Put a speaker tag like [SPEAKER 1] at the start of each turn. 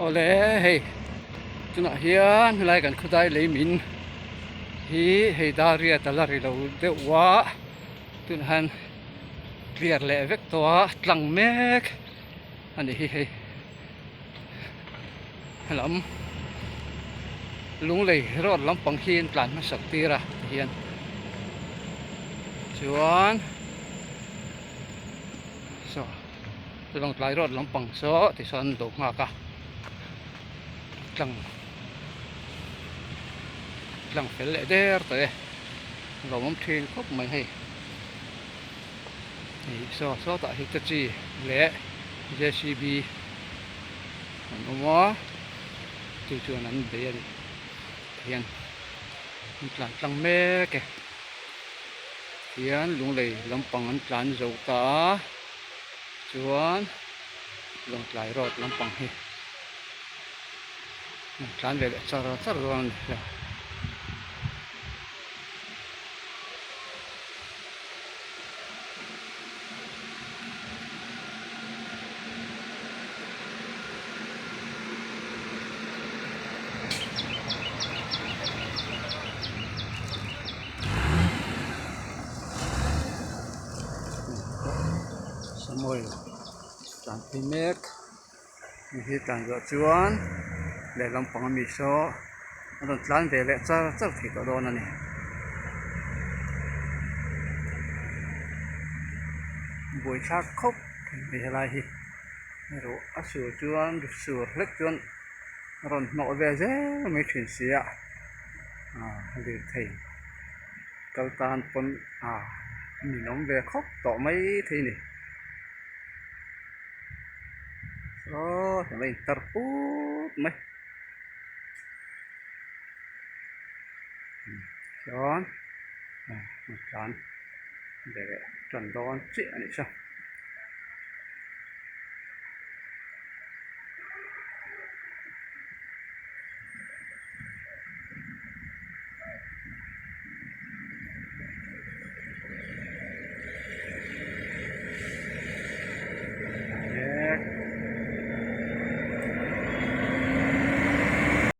[SPEAKER 1] ole hei tuna hian lai kan khudai leimin hi hei daria talari lo deuwa tun han clear le vek towa tlang mek ani hi hei lam lung lei rod lampang hian tlan ma sak tira hian chuan so long tlai rod lampang so ti son do nga ka tlang fel le der te lo mom thin khop mai hei so so ta hi ta chi le JCB an mo chu chuan an be ani hian tlang me ke hian lung lei lampang an tlan zo ta chuan long tlai rod lampang hi tlan ve char ron samoi tlan hi mek hi tlan zo chuan le lampang mi so an tlan ve le char thi to don ani bui thak khop mi helai hi ro asu chuan sur hlek chuan ron no ve je mai thin sia li thei kaltan pon mi nom ve khop to mai thi ni so thằng tar put mấy chọn một chọn để chuẩn đoán chuyện này sao